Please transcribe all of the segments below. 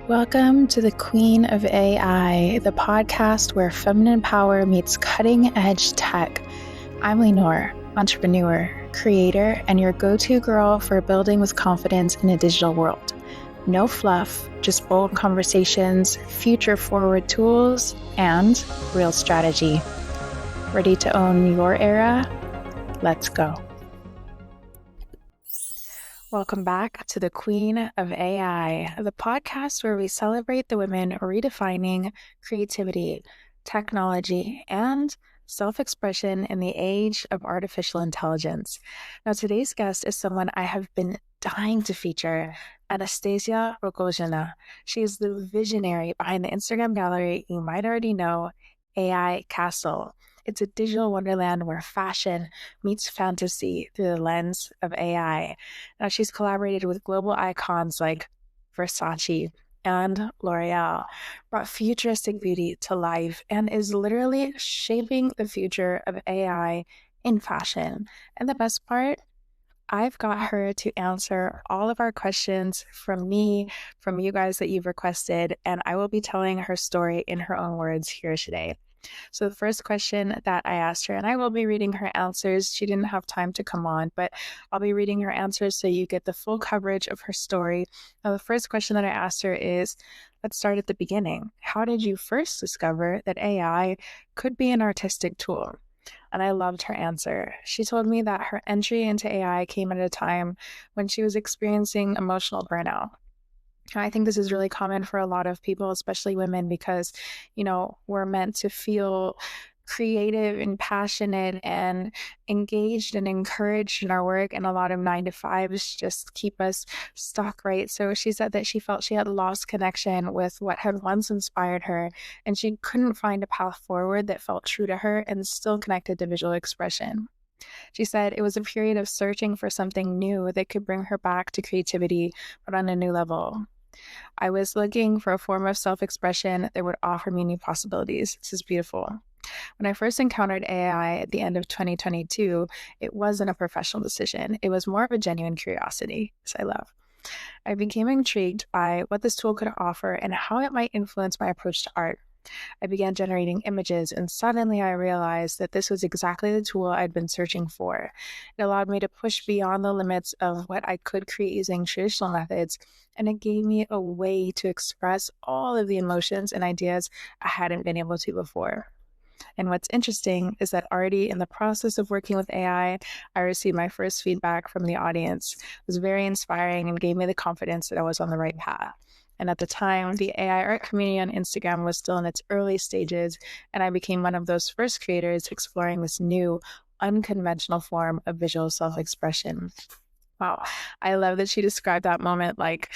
Welcome to the Queen of AI, the podcast where feminine power meets cutting-edge tech. I'm Lenore, entrepreneur, creator, and your go-to girl for building with confidence in a digital world. No fluff, just bold conversations, future-forward tools, and real strategy. Ready to own your era? Let's go. Welcome back to the Queen of AI, the podcast where we celebrate the women redefining creativity, technology, and self-expression in the age of artificial intelligence. Now, today's guest is someone I have been dying to feature, Anastasia Rogozhina. She is the visionary behind the Instagram gallery you might already know, AI Castle. It's a digital wonderland where fashion meets fantasy through the lens of AI. Now, she's collaborated with global icons like Versace and L'Oreal, brought futuristic beauty to life, and is literally shaping the future of AI in fashion. And the best part, I've got her to answer all of our questions from me, from you guys that you've requested, and I will be telling her story in her own words here today. So the first question that I asked her, and I will be reading her answers. She didn't have time to come on, but I'll be reading her answers so you get the full coverage of her story. Now, the first question that I asked her is, let's start at the beginning. How did you first discover that AI could be an artistic tool? And I loved her answer. She told me that her entry into AI came at a time when she was experiencing emotional burnout. I think this is really common for a lot of people, especially women, because, we're meant to feel creative and passionate and engaged and encouraged in our work. And a lot of 9-to-5s just keep us stuck, right? So she said that she felt she had lost connection with what had once inspired her, and she couldn't find a path forward that felt true to her and still connected to visual expression. She said it was a period of searching for something new that could bring her back to creativity, but on a new level. I was looking for a form of self-expression that would offer me new possibilities. This is beautiful. When I first encountered AI at the end of 2022, it wasn't a professional decision. It was more of a genuine curiosity, which I love. I became intrigued by what this tool could offer and how it might influence my approach to art. I began generating images, and suddenly I realized that this was exactly the tool I'd been searching for. It allowed me to push beyond the limits of what I could create using traditional methods, and it gave me a way to express all of the emotions and ideas I hadn't been able to before. And what's interesting is that already in the process of working with AI, I received my first feedback from the audience. It was very inspiring and gave me the confidence that I was on the right path. And at the time, the AI art community on Instagram was still in its early stages, and I became one of those first creators exploring this new, unconventional form of visual self-expression. Wow. I love that she described that moment like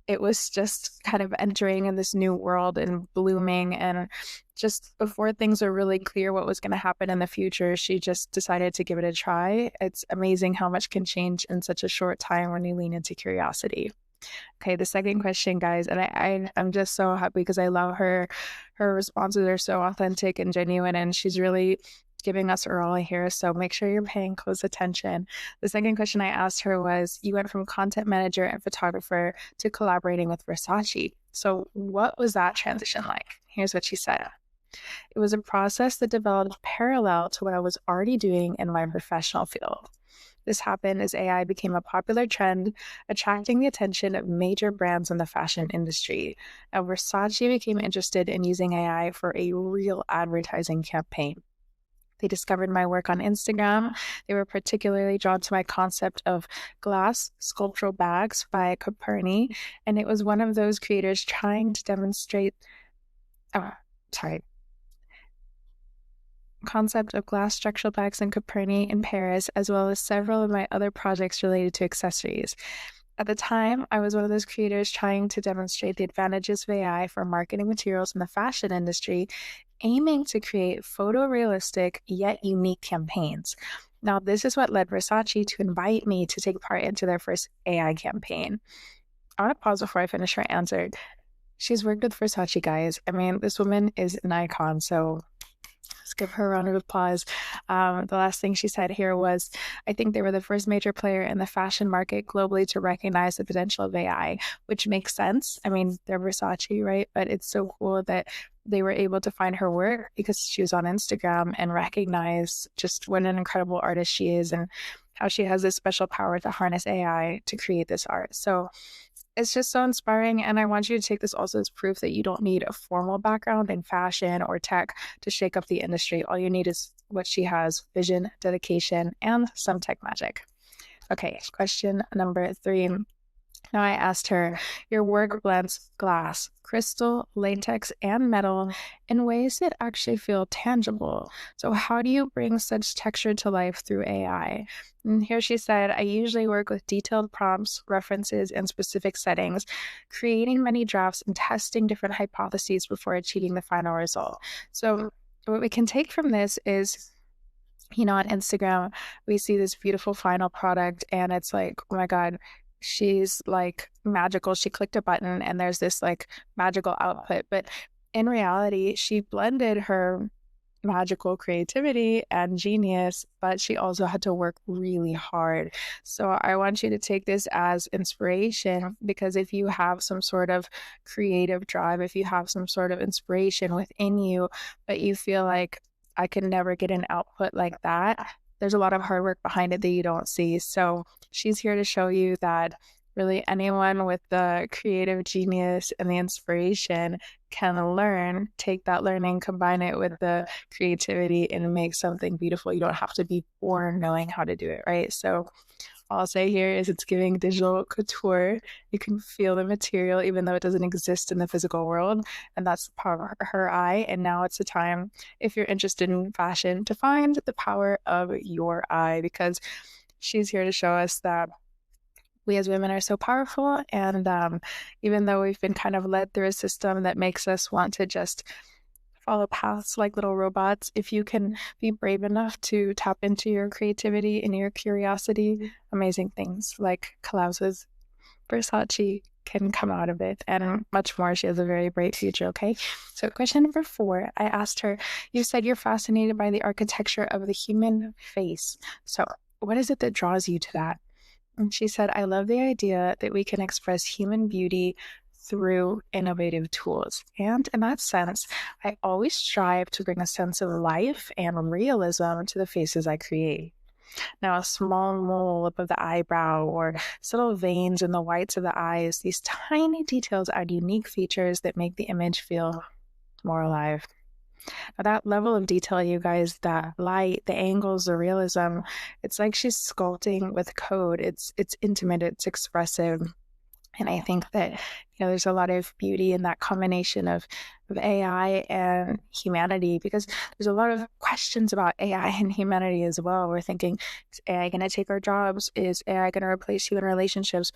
it was just kind of entering in this new world and blooming, and just before things were really clear what was going to happen in the future, she just decided to give it a try. It's amazing how much can change in such a short time when you lean into curiosity. Okay, the second question, guys, and I'm just so happy because I love her. Her responses are so authentic and genuine, and she's really giving us her all here. So make sure you're paying close attention. The second question I asked her was, you went from content manager and photographer to collaborating with Versace. So what was that transition like? Here's what she said. It was a process that developed parallel to what I was already doing in my professional field. This happened as AI became a popular trend, attracting the attention of major brands in the fashion industry. Now, Versace became interested in using AI for a real advertising campaign. They discovered my work on Instagram. They were particularly drawn to my concept of glass sculptural bags by Coperni, and it was one of those creators trying to demonstrate concept of glass structural bags in Coperni in Paris, as well as several of my other projects related to accessories. At the time, I was one of those creators trying to demonstrate the advantages of AI for marketing materials in the fashion industry, aiming to create photorealistic yet unique campaigns. Now, this is what led Versace to invite me to take part into their first AI campaign. I want to pause before I finish her answer. She's worked with Versace, guys. I mean, this woman is an icon, so Let's give her a round of applause. The last thing she said here was, I think they were the first major player in the fashion market globally to recognize the potential of AI, which makes sense. I mean, they're Versace, right? But it's so cool that they were able to find her work because she was on Instagram and recognize just what an incredible artist she is and how she has this special power to harness AI to create this art. So it's just so inspiring. And I want you to take this also as proof that you don't need a formal background in fashion or tech to shake up the industry. All you need is what she has: vision, dedication, and some tech magic. Okay, question number 3. Now I asked her, your work blends glass, crystal, latex, and metal in ways that actually feel tangible. So how do you bring such texture to life through AI? And here she said, I usually work with detailed prompts, references, and specific settings, creating many drafts and testing different hypotheses before achieving the final result. So what we can take from this is, on Instagram, we see this beautiful final product and it's like, oh my God, she's like magical. She clicked a button and there's this like magical output. But in reality, she blended her magical creativity and genius, but she also had to work really hard. So I want you to take this as inspiration, because if you have some sort of creative drive, if you have some sort of inspiration within you, but you feel like I can never get an output like that, there's a lot of hard work behind it that you don't see. So she's here to show you that really anyone with the creative genius and the inspiration can learn, take that learning, combine it with the creativity, and make something beautiful. You don't have to be born knowing how to do it, right? So all I'll say here is it's giving digital couture. You can feel the material even though it doesn't exist in the physical world. And that's the power of her eye. And now it's a time, if you're interested in fashion, to find the power of your eye, because she's here to show us that we as women are so powerful. And even though we've been kind of led through a system that makes us want to just follow paths like little robots, if you can be brave enough to tap into your creativity and your curiosity, amazing things like collabs with Versace can come out of it, and much more. She has a very bright future. Okay, so question number 4, I asked her, you said you're fascinated by the architecture of the human face. So what is it that draws you to that? And she said, I love the idea that we can express human beauty through innovative tools. And in that sense, I always strive to bring a sense of life and realism to the faces I create. Now, a small mole up of the eyebrow or subtle veins in the whites of the eyes, these tiny details add unique features that make the image feel more alive. Now, that level of detail, you guys, that light, the angles, the realism, it's like she's sculpting with code. It's intimate, it's expressive. And I think that, there's a lot of beauty in that combination of AI and humanity, because there's a lot of questions about AI and humanity as well. We're thinking, is AI going to take our jobs? Is AI going to replace human relationships?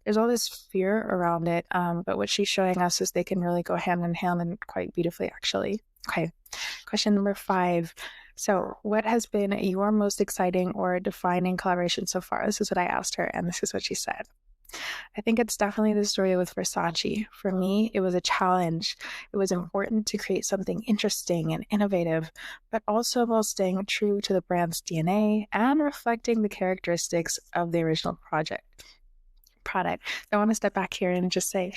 There's all this fear around it. But what she's showing us is they can really go hand in hand and quite beautifully, actually. Okay. Question number 5. So what has been your most exciting or defining collaboration so far? This is what I asked her, and this is what she said. I think it's definitely the story with Versace. For me, it was a challenge. It was important to create something interesting and innovative, but also while staying true to the brand's DNA and reflecting the characteristics of the original product. I want to step back here and just say,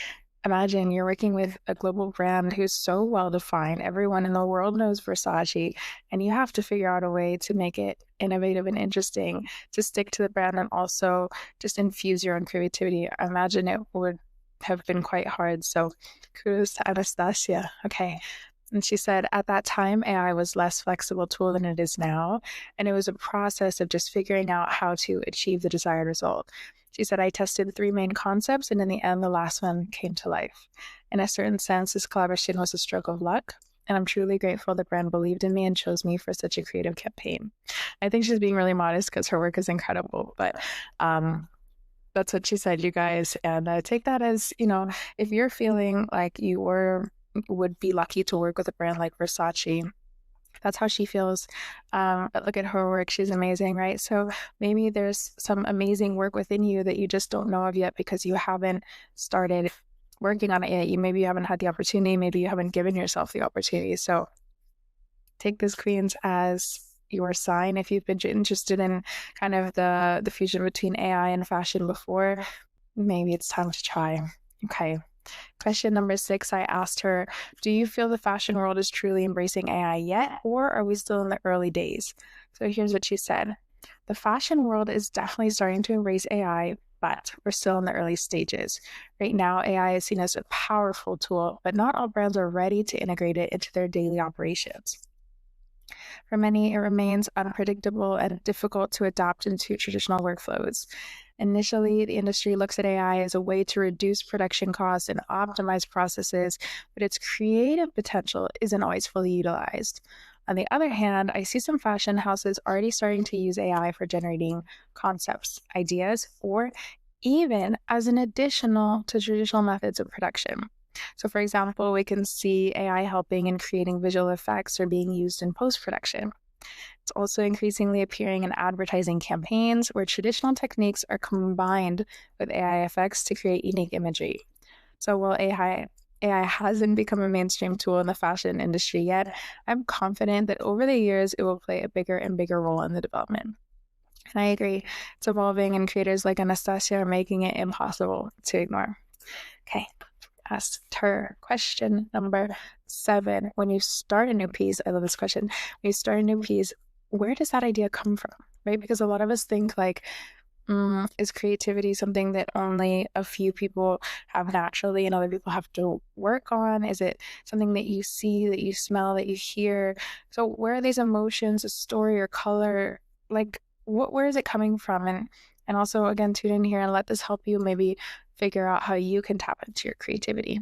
imagine you're working with a global brand who's so well defined. Everyone in the world knows Versace, and you have to figure out a way to make it innovative and interesting, to stick to the brand and also just infuse your own creativity. I imagine it would have been quite hard. So kudos to Anastasia. Okay. And she said, at that time, AI was less flexible tool than it is now. And it was a process of just figuring out how to achieve the desired result. She said, I tested 3 main concepts, and in the end, the last one came to life. In a certain sense, this collaboration was a stroke of luck, and I'm truly grateful the brand believed in me and chose me for such a creative campaign. I think she's being really modest because her work is incredible, but that's what she said, you guys. And take that as, if you're feeling like you would be lucky to work with a brand like Versace, that's how she feels. But look at her work. She's amazing, right? So maybe there's some amazing work within you that you just don't know of yet because you haven't started working on it yet. Maybe you haven't had the opportunity. Maybe you haven't given yourself the opportunity. So take this, queens, as your sign. If you've been interested in kind of the fusion between AI and fashion before, maybe it's time to try. Okay. Question number 6, I asked her, do you feel the fashion world is truly embracing AI yet, or are we still in the early days? So here's what she said. The fashion world is definitely starting to embrace AI, but we're still in the early stages. Right now, AI is seen as a powerful tool, but not all brands are ready to integrate it into their daily operations. For many, it remains unpredictable and difficult to adapt into traditional workflows. Initially, the industry looks at AI as a way to reduce production costs and optimize processes, but its creative potential isn't always fully utilized. On the other hand, I see some fashion houses already starting to use AI for generating concepts, ideas, or even as an additional to traditional methods of production. So, for example, we can see AI helping in creating visual effects or being used in post production. It's also increasingly appearing in advertising campaigns where traditional techniques are combined with AI effects to create unique imagery. So while AI hasn't become a mainstream tool in the fashion industry yet, I'm confident that over the years it will play a bigger and bigger role in the development. And I agree, it's evolving, and creators like Anastasia are making it impossible to ignore. Okay, asked her question number 7. When you start a new piece, I love this question. When you start a new piece, where does that idea come from? Right? Because a lot of us think like, is creativity something that only a few people have naturally and other people have to work on? Is it something that you see, that you smell, that you hear? So where are these emotions, a story or color? Like, where is it coming from? And also, again, tune in here and let this help you maybe figure out how you can tap into your creativity.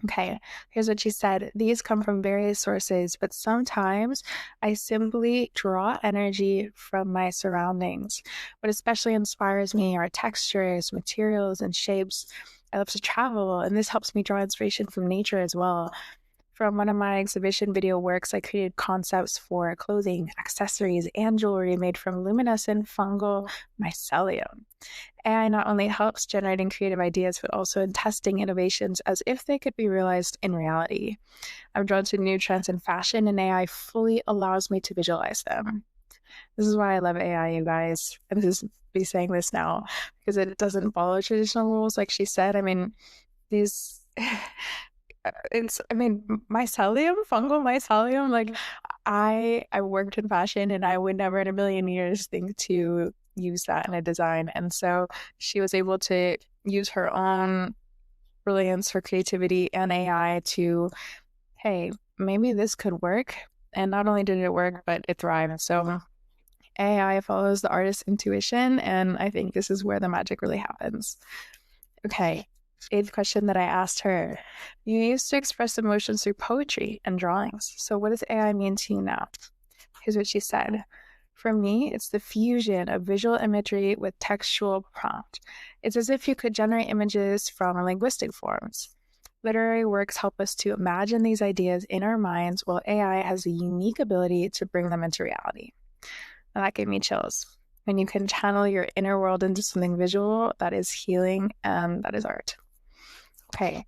Okay, here's what she said. These come from various sources, but sometimes I simply draw energy from my surroundings. What especially inspires me are textures, materials, and shapes. I love to travel, and this helps me draw inspiration from nature as well. From one of my exhibition video works, I created concepts for clothing, accessories, and jewelry made from luminescent fungal mycelium. AI not only helps generating creative ideas, but also in testing innovations as if they could be realized in reality. I'm drawn to new trends in fashion, and AI fully allows me to visualize them. This is why I love AI, you guys. And this is be saying this now because it doesn't follow traditional rules, like she said. I mean, these. Mycelium, fungal mycelium. Like, I worked in fashion, and I would never in a million years think to use that in a design. And so she was able to use her own brilliance, her creativity, and AI to, hey, maybe this could work. And not only did it work, but it thrived. So AI follows the artist's intuition, and I think this is where the magic really happens. Okay, 8th question that I asked her. You used to express emotions through poetry and drawings. So what does AI mean to you now? Here's what she said. For me, it's the fusion of visual imagery with textual prompt. It's as if you could generate images from linguistic forms. Literary works help us to imagine these ideas in our minds, while AI has a unique ability to bring them into reality. And that gave me chills. When you can channel your inner world into something visual, that is healing and that is art. Okay,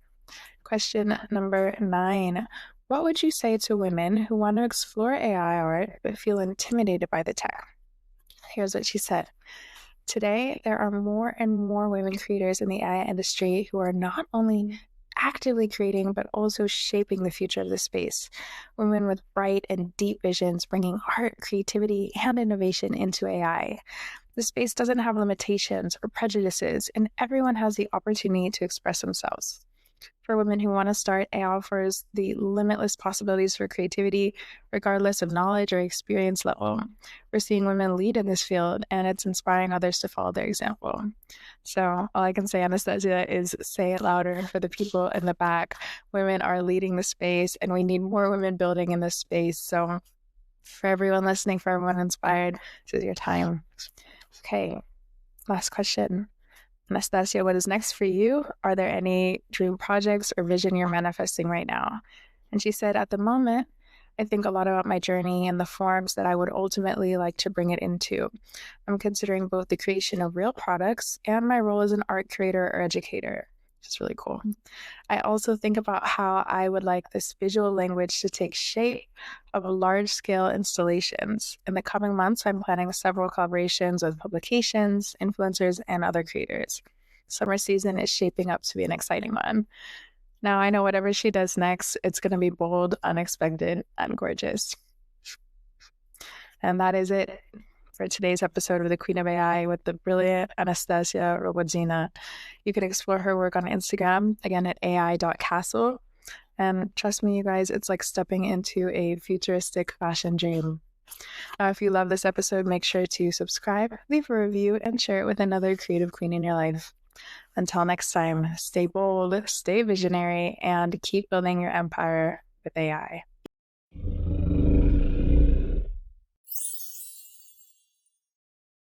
question number 9. What would you say to women who want to explore AI art but feel intimidated by the tech? Here's what she said. Today, there are more and more women creators in the AI industry who are not only actively creating, but also shaping the future of the space. Women with bright and deep visions bringing art, creativity, and innovation into AI. The space doesn't have limitations or prejudices, and everyone has the opportunity to express themselves. For women who want to start, AI offers the limitless possibilities for creativity, regardless of knowledge or experience level. We're seeing women lead in this field, and it's inspiring others to follow their example. So all I can say, Anastasia, is say it louder for the people in the back. Women are leading the space, and we need more women building in this space. So for everyone listening, for everyone inspired, this is your time. Okay, last question. Anastasia, what is next for you? Are there any dream projects or vision you're manifesting right now? And she said, at the moment, I think a lot about my journey and the forms that I would ultimately like to bring it into. I'm considering both the creation of real products and my role as an art creator or educator. which is really cool. I also think about how I would like this visual language to take shape of large-scale installations. In the coming months, I'm planning several collaborations with publications, influencers, and other creators. Summer season is shaping up to be an exciting one. Now I know whatever she does next, it's going to be bold, unexpected, and gorgeous. And that is it for today's episode of The Queen of AI with the brilliant Anastasia Rogozhina. You can explore her work on Instagram, again at ai.castle. And trust me, you guys, it's like stepping into a futuristic fashion dream. Now, if you love this episode, make sure to subscribe, leave a review, and share it with another creative queen in your life. Until next time, stay bold, stay visionary, and keep building your empire with AI.